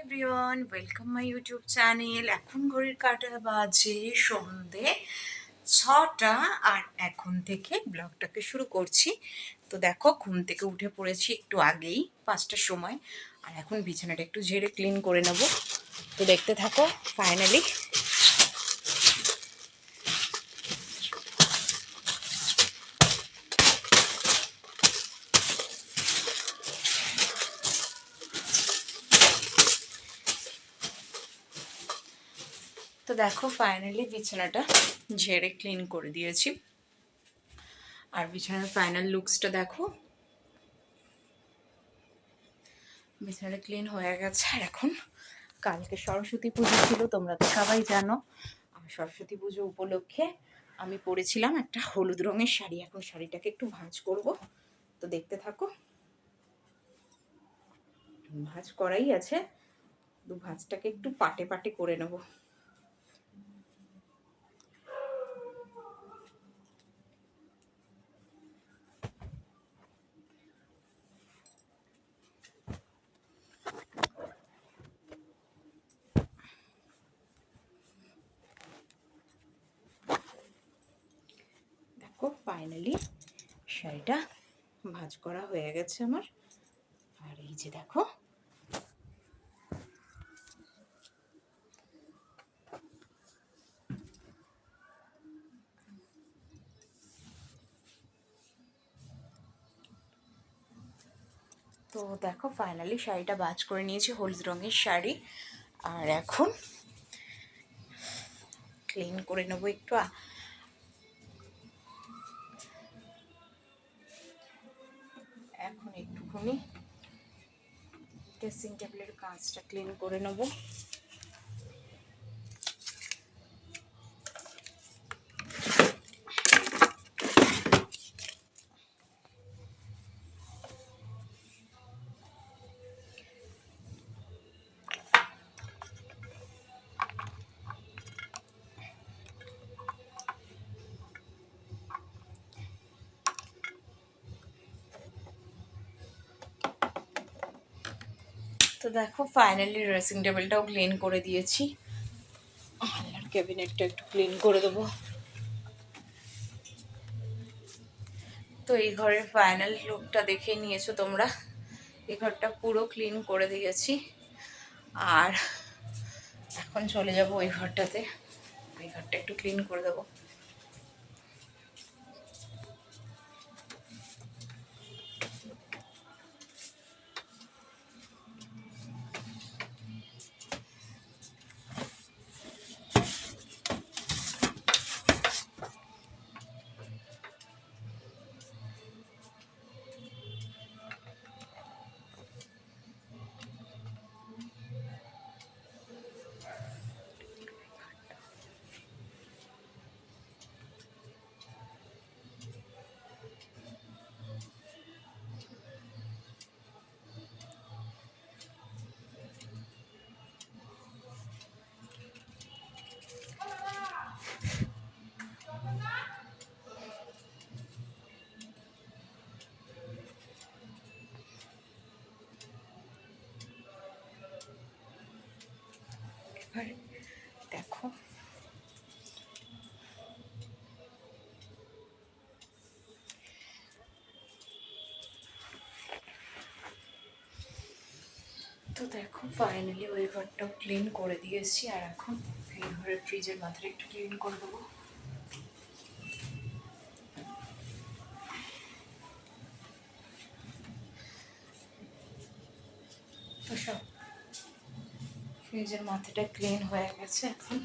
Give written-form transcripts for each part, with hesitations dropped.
Everyone, welcome my YouTube channel. এখন ঘড়ির কাঁটা বাজে সন্ধে 6টা, আর এখন থেকে ব্লগটাকে শুরু করছি। তো দেখো, ঘুম থেকে উঠে পড়েছি একটু আগেই, 5টার সময়। আর এখন বিছানাটা একটু ঝেড়ে ক্লিন করে নেব। তো দেখতে থাকো। ফাইনালি বিছানাটা ঝেড়ে ক্লিন করে দিয়েছি। আর বিছানার ফাইনাল লুকসটা দেখো। বিছানাটা ক্লিন হয়ে গেছে। আর এখন কালকে সরস্বতী পুজো ছিল, তোমরা তো সবাই জানো। আর সরস্বতী পুজো উপলক্ষে আমি পরেছিলাম একটা হলুদ রঙের শাড়ি। এখন শাড়িটাকে একটু ভাঁজ করব, তো দেখতে থাকো। ভাঁজ করাই আছে, ভাঁজটাকে একটু পাটে পাটে করে নেব। দেখো, ফাইনালি শাড়িটা ভাঁজ করা হয়ে গেছে আমার। আর এই যে দেখো, তো দেখো ফাইনালি শাড়িটা ভাঁজ করে নিয়েছি, হলুদ রঙের শাড়ি। আর এখন ক্লিন করে নেবো একটু। এখন একটুখানি ড্রেসিং টেবিলের কাঁচটা ক্লিন করে নেব। তো দেখো ফাইনালি ড্রেসিং টেবিলটাও ক্লিন করে দিয়েছি। আর ক্যাবিনেটটা একটু ক্লিন করে দেবো। তো এই ঘরের ফাইনাল লুকটা দেখে নিয়েছো তোমরা। এই ঘরটা পুরো ক্লিন করে দিয়েছি। আর এখন চলে যাব ওই ঘরটাতে। ওই ঘরটা একটু ক্লিন করে দেবো। এবার দেখো, তো দেখো ফাইনালি ওই ঘরটাও ক্লিন করে দিয়েছি। আর এখন এই ঘরের ফ্রিজের মাথাটা একটু ক্লিন করে দেবো। তো সব ফ্রিজের মাথাটা ক্লিন হয়ে গেছে। এখন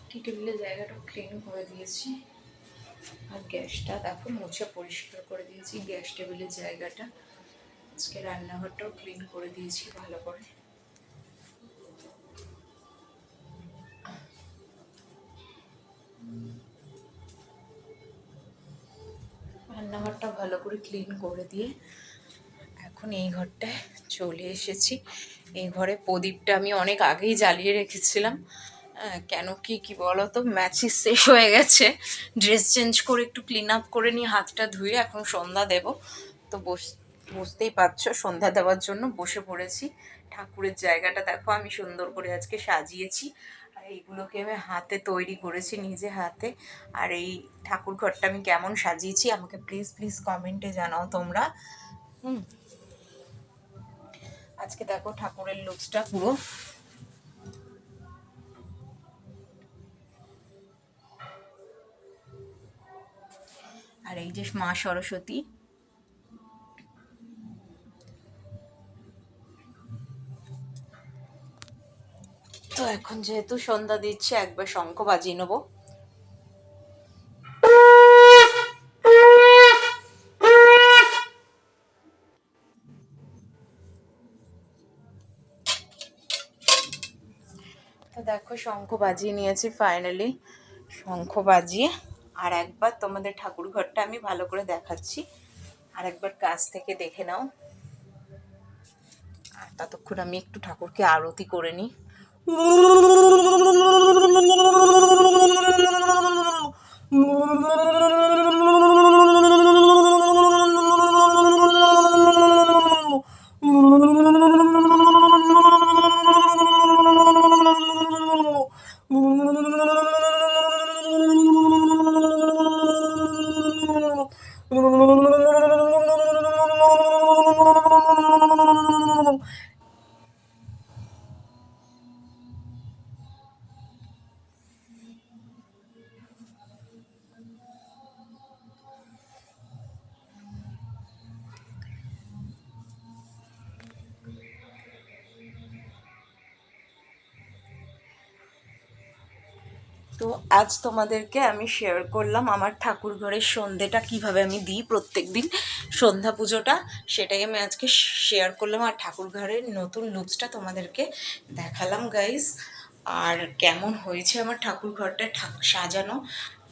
টি টেবিলের জায়গাটাও ক্লিন করে দিয়েছি। আর গ্যাসটা দেখো মুছে পরিষ্কার করে দিয়েছি, গ্যাস টেবিলের জায়গাটা। আজকে রান্নাঘরটাও ক্লিন করে দিয়েছি ভালো করে। রান্নাঘরটা ভালো করে ক্লিন করে দিয়ে এখন এই ঘরটায় চলে এসেছি। এই ঘরে প্রদীপটা আমি অনেক আগেই জ্বালিয়ে রেখেছিলাম। কেন কি বলো তো, ম্যাচিস শেষ হয়ে গেছে। ড্রেস চেঞ্জ করে একটু ক্লিন আপ করে নিয়ে হাতটা ধুয়ে এখন সন্ধ্যা দেব। তো বুঝতেই পারছো, সন্ধ্যা দেওয়ার জন্য বসে পড়েছি। ঠাকুরের জায়গাটা দেখো আমি সুন্দর করে আজকে সাজিয়েছি। আর এইগুলোকে আমি হাতে তৈরি করেছি, নিজে হাতে। আর এই ঠাকুর ঘরটা আমি কেমন সাজিয়েছি আমাকে প্লিজ প্লিজ কমেন্টে জানাও তোমরা। আজকে দেখো ঠাকুরের লুকসটা পুরো। আর এই যে মা সরস্বতী, তো এখন যেহেতু সন্ধ্যা দিচ্ছে একবার শঙ্খ বাজিয়ে নেবো। তো দেখো শঙ্খ বাজিয়ে নিয়েছি ফাইনালি। শঙ্খ বাজিয়ে আর একবার তোমাদের ঠাকুর ঘরটা আমি ভালো করে দেখাচ্ছি, আর একবার কাছ থেকে দেখে নাও। আর ততক্ষণ আমি একটু ঠাকুরকে আরতি করে নিই। তো আজ তোমাদেরকে আমি শেয়ার করলাম আমার ঠাকুর ঘরের সন্ধেটা কিভাবে আমি দিই প্রত্যেক দিন সন্ধ্যা পুজোটা, সেটাই আমি আজকে শেয়ার করলাম। আর ঠাকুর ঘরের নতুন লুকসটা তোমাদেরকে দেখালাম গাইস। আর কেমন হয়েছে আমার ঠাকুর ঘরটা সাজানো,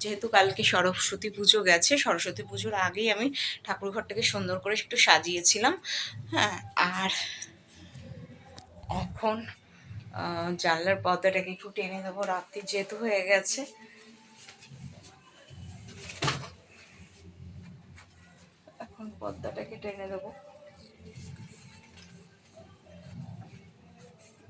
যেহেতু কালকে সরস্বতী পুজো গেছে, সরস্বতী পুজোর আগেই আমি ঠাকুর ঘরটাকে সুন্দর করে একটু সাজিয়েছিলাম। হ্যাঁ, আর এখন জানলার পর্দাটাকে একটু টেনে দেবো, রাত্রি যেহেতু হয়ে গেছে। এখন পর্দাটাকে টেনে দেবো।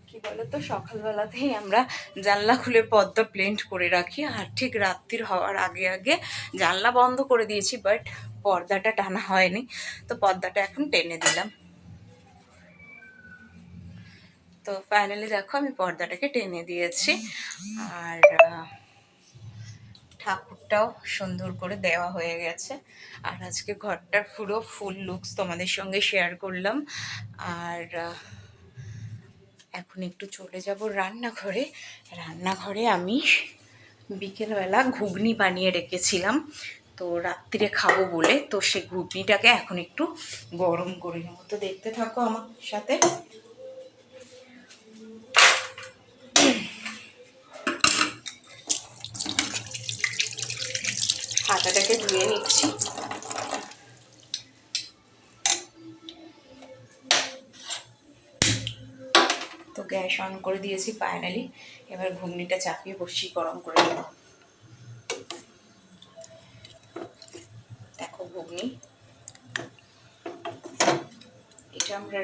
কি বলতো, সকালবেলাতেই আমরা জানলা খুলে পর্দা প্লেন্ট করে রাখি, আর ঠিক রাত্রির হওয়ার আগে আগে জানলা বন্ধ করে দিয়েছি, বাট পর্দাটা টানা হয়নি। তো পর্দাটা এখন টেনে দিলাম। তো ফাইনালি দেখো আমি পর্দাটাকে টেনে দিয়েছি। আর ঠাকুরটাও সুন্দর করে দেওয়া হয়ে গেছে। আর আজকে ঘরটার পুরো ফুল লুকস তোমাদের সঙ্গে শেয়ার করলাম। আর এখন একটু চলে যাব রান্নাঘরে। রান্নাঘরে আমি বিকেলবেলা ঘুগনি বানিয়ে রেখেছিলাম, তো রাত্রিরে খাবো বলে। তো সেই ঘুগনিটাকে এখন একটু গরম করে নেবো। তো দেখতে থাকো আমার সাথে। হাতাটাকে ধুয়ে নিচ্ছি। তো গ্যাস অন করে দিয়েছি ফাইনালি। এবার ঘুগনিটা চাপিয়ে বসিয়ে গরম করে নেব। দেখো ঘুগনি, এটা আমরা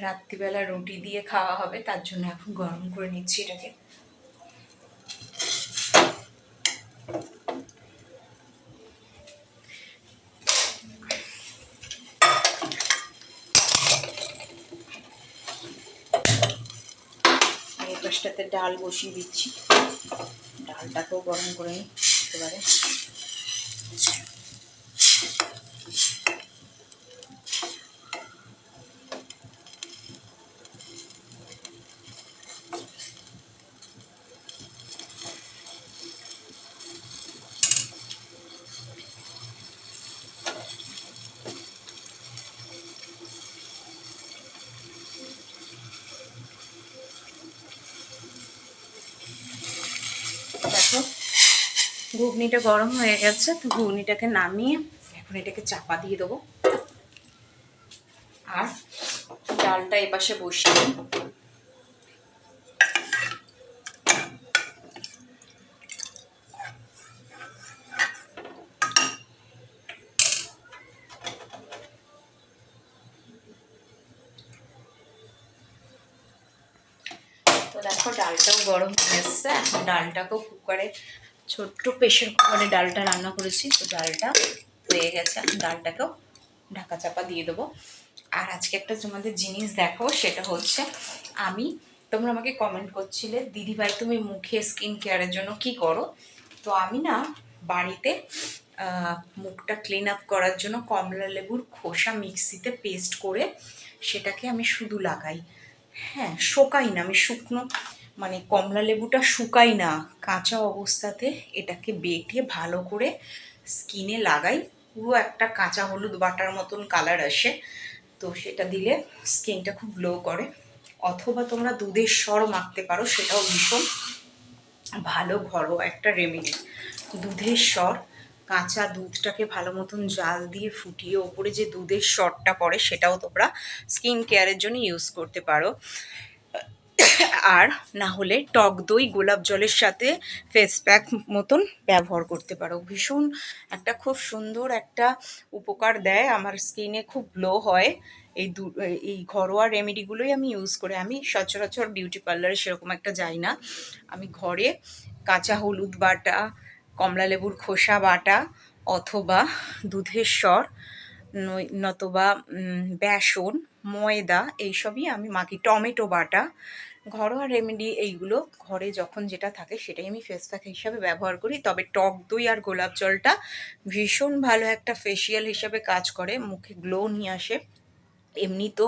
রাত্রিবেলা রুটি দিয়ে খাওয়া হবে, তার জন্য এখন গরম করে নিচ্ছি এটাকে। আর এই পাশটাতে ডাল বসিয়ে দিচ্ছি, ডালটাকেও গরম করে নিই একেবারে। দেখো ঘুগনিটা গরম হয়ে গেছে, তো ঘুগনিটাকে নামিয়ে এখন এটাকে চাপা দিয়ে দেবো। আর ডালটা এপাশে বসিয়ে দিই। তো দেখো ডালটাও গরম হয়ে এসছে। এখন ডালটাকেও কুকারে, ছোট্ট প্রেশার কুকারে ডালটা রান্না করেছি, তো ডালটা হয়ে গেছে। এখন ডালটাকেও ঢাকা চাপা দিয়ে দেবো। আর আজকে একটা তোমাদের জিনিস দেখো, সেটা হচ্ছে তোমরা আমাকে কমেন্ট করছিলে, দিদিভাই তুমি মুখে স্কিন কেয়ারের জন্য কি করো? তো আমি না বাড়িতে মুখটা ক্লিন আপ করার জন্য কমলা লেবুর খোসা মিক্সিতে পেস্ট করে সেটাকে আমি শুধু লাগাই। হ্যাঁ, শোকাই না, আমি শুকনো মানে কমলা লেবুটা শুকাই না, কাঁচা অবস্থাতে এটাকে বেটে ভালো করে স্কিনে লাগাই। পুরো একটা কাঁচা হলুদ বাটার মতন কালার আসে, তো সেটা দিলে স্কিনটা খুব গ্লো করে। অথবা তোমরা দুধের স্বর মাখতে পারো, সেটাও ভীষণ ভালো ঘরোয়া একটা রেমেডি। দুধের স্বর, কাঁচা দুধটাকে ভালো মতন জাল দিয়ে ফুটিয়ে ওপরে যে দুধের স্বরটা পড়ে, সেটাও তোমরা স্কিন কেয়ারের জন্য ইউজ করতে পারো। আর না হলে টক দই গোলাপ জলের সাথে ফেস প্যাক মতন ব্যবহার করতে পারো। ভীষণ একটা খুব সুন্দর একটা উপকার দেয়, আমার স্কিনে খুব গ্লো হয়। এই ঘরোয়া রেমেডিগুলোই আমি ইউজ করে, আমি সচরাচর বিউটি পার্লারে সেরকম একটা যাই না। আমি ঘরে কাঁচা হলুদ বাটা, কমলা লেবুর খোসা বাটা, অথবা দুধের স্বর, নতবা বেসন, ময়দা, এইসবই আমি মাখি। টমেটো বাটা, ঘরোয়া রেমেডি এইগুলো ঘরে যখন যেটা থাকে সেটাই আমি ফেস প্যাক হিসাবে ব্যবহার করি। তবে টক দই আর গোলাপ জলটা ভীষণ ভালো একটা ফেসিয়াল হিসাবে কাজ করে, মুখে গ্লো নিয়ে আসে। এমনি তো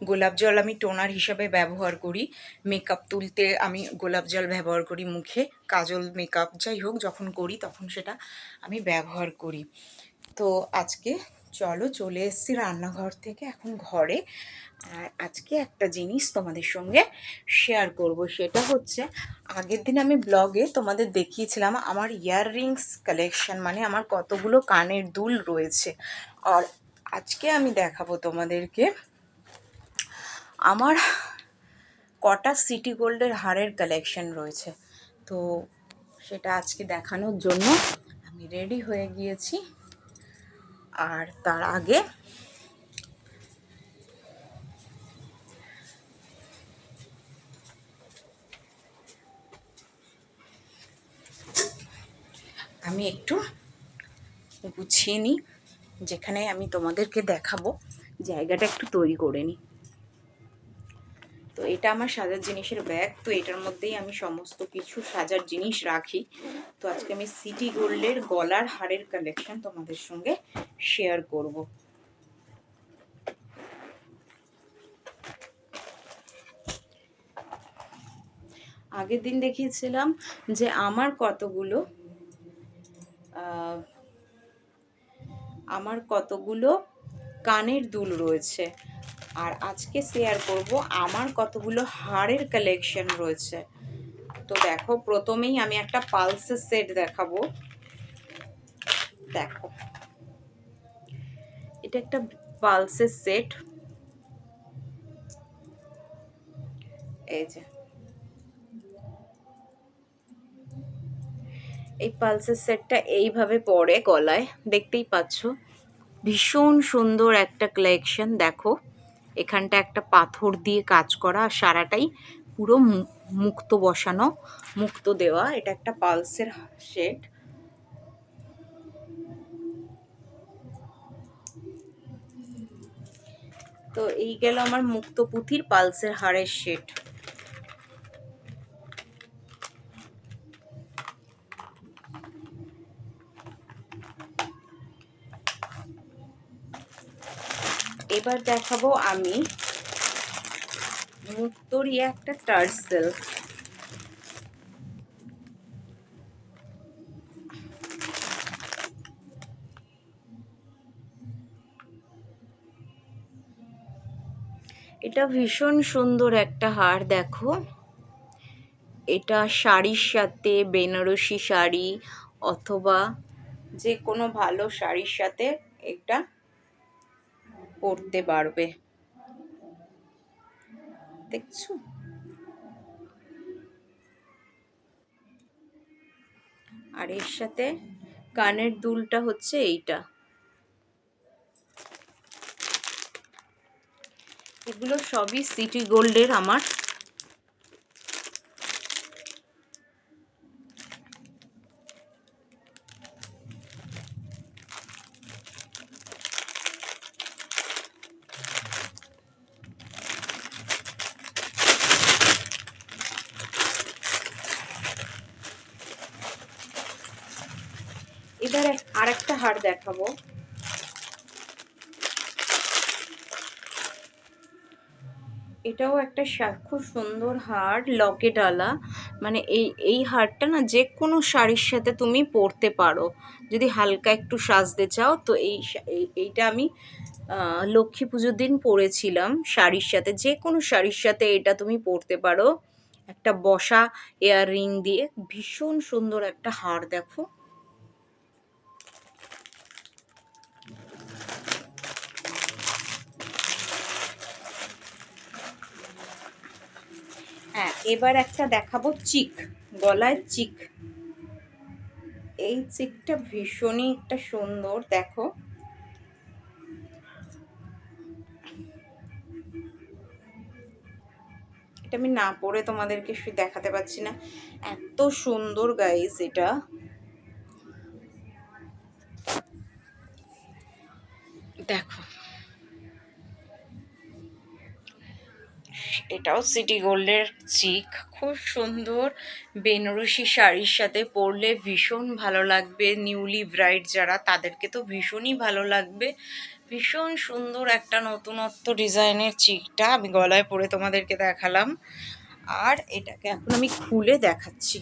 গোলাপ জল আমি টোনার হিসাবে ব্যবহার করি, মেকআপ তুলতে আমি গোলাপ জল ব্যবহার করি মুখে, কাজল মেকআপ যাই হোক যখন করি তখন সেটা আমি ব্যবহার করি। তো আজকে চলে এসেছি রান্নাঘর থেকে এখন ঘরে। আর আজকে একটা জিনিস তোমাদের সঙ্গে শেয়ার করব, সেটা হচ্ছে আগের দিন আমি ব্লগে তোমাদের দেখিয়েছিলাম আমার ইয়াররিংস কালেকশন, মানে আমার কতগুলো কানের দুল রয়েছে। আর আজকে আমি দেখাবো তোমাদেরকে আমার কটা সিটি গোল্ডের হারের কালেকশন রয়েছে। তো সেটা আজকে দেখানোর জন্য আমি রেডি হয়ে গিয়েছি। আর তার আগে আমি একটু গুছিয়ে নিই, যেখানে আমি তোমাদেরকে দেখাবো জায়গাটা একটু তৈরি করে নিই। তো এটা আমার সাজার জিনিসের ব্যাগ, তো এটার মধ্যেই আমি সমস্ত কিছু সাজার জিনিস রাখি। তো আজকে আমি সিটি গোল্ডের গলার হারের কালেকশন তোমাদের সঙ্গে শেয়ার করব। আগের দিন দেখিয়েছিলাম যে আমার কতগুলো কানের দুল রয়েছে, আর আজকে শেয়ার করব আমার কতগুলো হারের কালেকশন রয়েছে। তো দেখো, প্রথমেই আমি একটা পালসের সেট দেখাবো। দেখো, এটা একটা পালসের সেট, এই যে এই পালসের সেটটা এইভাবে পড়ে গলায়, দেখতেই পাচ্ছ। ভীষণ সুন্দর একটা কালেকশন। দেখো, এখানটা একটা পাথর দিয়ে কাজ করা, আর সারাটাই পুরো মুক্তো বসানো, মুক্তো দেওয়া। এটা একটা পালসের সেট। তো এই গেল আমার মুক্তো পুঁথির পালসের হারের সেট। এবার দেখাবো আমি মুক্তোরই একটা টার্সেল। এটা ভীষণ সুন্দর একটা হার। দেখো, এটা শাড়ির সাথে, বেনারসি শাড়ি অথবা যে কোনো ভালো শাড়ির সাথে এটা পরতে পারবে। দেখছো? আর এর সাথে কানের দুলটা হচ্ছে এইটা। এগুলো সবই সিটি গোল্ডের আমার। এবারে আরেকটা হার দেখাবো। এটাও একটা খুব সুন্দর হার, লকেটওয়ালা। মানে এই হারটা না যে কোনো শাড়ির সাথে তুমি পরতে পারো। যদি হালকা একটু সাজতে চাও তো এইটা আমি লক্ষ্মী পুজোর দিন পরেছিলাম শাড়ির সাথে। যে কোনো শাড়ির সাথে এটা তুমি পরতে পারো, একটা বসা ইয়াররিং দিয়ে। ভীষণ সুন্দর একটা হার, দেখো। হ্যাঁ, এবার একটা দেখাবো চিক, গলায় চিক। এই চিকটা ভীষণই একটা সুন্দর, দেখো। এটা আমি না পরে তোমাদেরকে দেখাতে পারছি না, এত সুন্দর গাইস এটা। দেখো, এটাও সিটি গোল্ডের চিক, খুব সুন্দর। বেনারসি শাড়ির সাথে পরলে ভীষণ ভালো লাগবে। নিউলি ব্রাইড যারা, তাদেরকে তো ভীষণই ভালো লাগবে। ভীষণ সুন্দর একটা নতুনত্ব ডিজাইনের চিকটা আমি গলায় পরে তোমাদেরকে দেখালাম। আর এটাকে এখন আমি খুলে দেখাচ্ছি।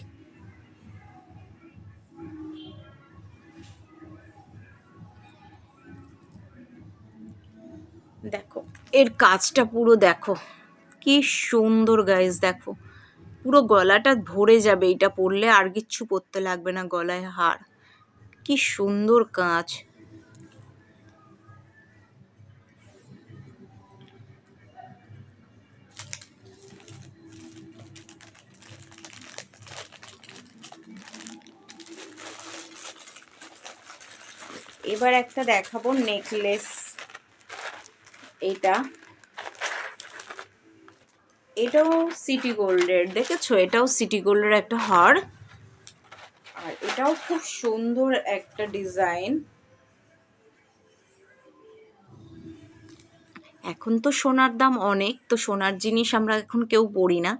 দেখো, এর কাজটা পুরো দেখো, কি সুন্দর গাইস। দেখো, পুরো গলাটা ভরে যাবে এটা পরলে, আর কিচ্ছু পরতে লাগবে না গলায় হার। কি সুন্দর কাজ। এবার একটা দেখাবো নেকলেস। এটাও সিটি গোল্ডের, দেখেছো? এটাও সিটি গোল্ডের একটা হার। আর এটাও খুব সুন্দর একটা ডিজাইন। এখন তো সোনার দাম অনেক, তো সোনার জিনিস আমরা এখন কেউ পরি না।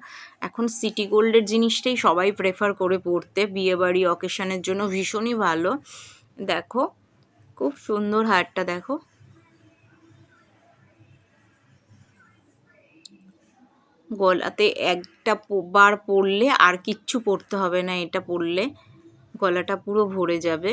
এখন সিটি গোল্ডের জিনিসটাই সবাই প্রেফার করে পরতে, বিয়েবাড়ি অকেশনের জন্য ভীষণই ভালো। দেখো, খুব সুন্দর হারটা, দেখো। গলাতে একটা বার পরলে আর কিচ্ছু পরতে হবে না, এটা পরলে গলাটা পুরো ভরে যাবে।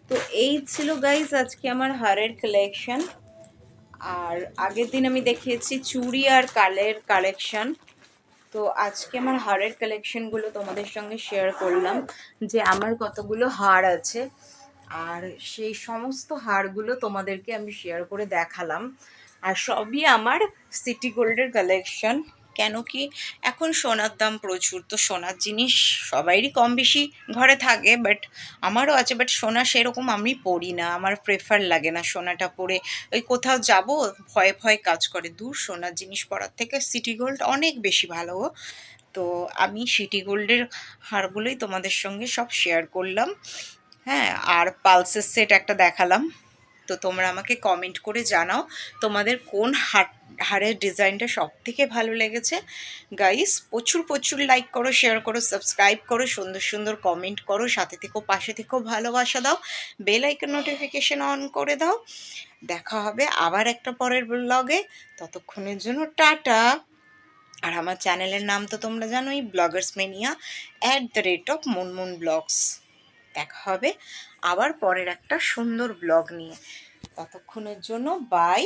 তো এই ছিল গাইজ আজকে আমার হারের কালেকশন। আর আগের দিন আমি দেখিয়েছি চুড়ি আর কালের কালেকশন। তো আজকে আমার হারের কালেকশনগুলো তোমাদের সঙ্গে শেয়ার করলাম, যে আমার কতগুলো হার আছে। আর সেই সমস্ত হারগুলো তোমাদেরকে আমি শেয়ার করে দেখালাম। আর সবই আমার সিটি গোল্ডের কালেকশন। কেন কি, এখন সোনার দাম প্রচুর, তো সোনার জিনিস সবাইরই কম বেশি ঘরে থাকে, বাট আমারও আছে। বাট সোনা সেরকম আমি পরি না, আমার প্রেফার লাগে না সোনাটা পরে। ওই কোথাও যাব, ভয়ে ভয়ে কাজ করে। দূর, সোনার জিনিস পরার থেকে সিটি গোল্ড অনেক বেশি ভালো। তো আমি সিটি গোল্ডের হারগুলোই তোমাদের সঙ্গে সব শেয়ার করলাম। হ্যাঁ, আর পালসের সেট একটা দেখালাম। তো তোমরা আমাকে কমেন্ট করে জানাও তোমাদের কোন হারের ডিজাইনটা সব থেকে ভালো লেগেছে। গাইস, প্রচুর প্রচুর লাইক করো, শেয়ার করো, সাবস্ক্রাইব করো, সুন্দর সুন্দর কমেন্ট করো, সাথে থেকেও পাশে থেকেও ভালোবাসা দাও, বেল আইকন নোটিফিকেশন অন করে দাও। দেখা হবে আবার একটা পরের ব্লগে। ততক্ষণের জন্য টাটা। আর আমার চ্যানেলের নাম তো তোমরা জানোই, ব্লগার্স মেনিয়া @মুনমুন ব্লগস। দেখা হবে আবার পরের একটা সুন্দর ব্লগ নিয়ে। ততক্ষণের জন্য বাই।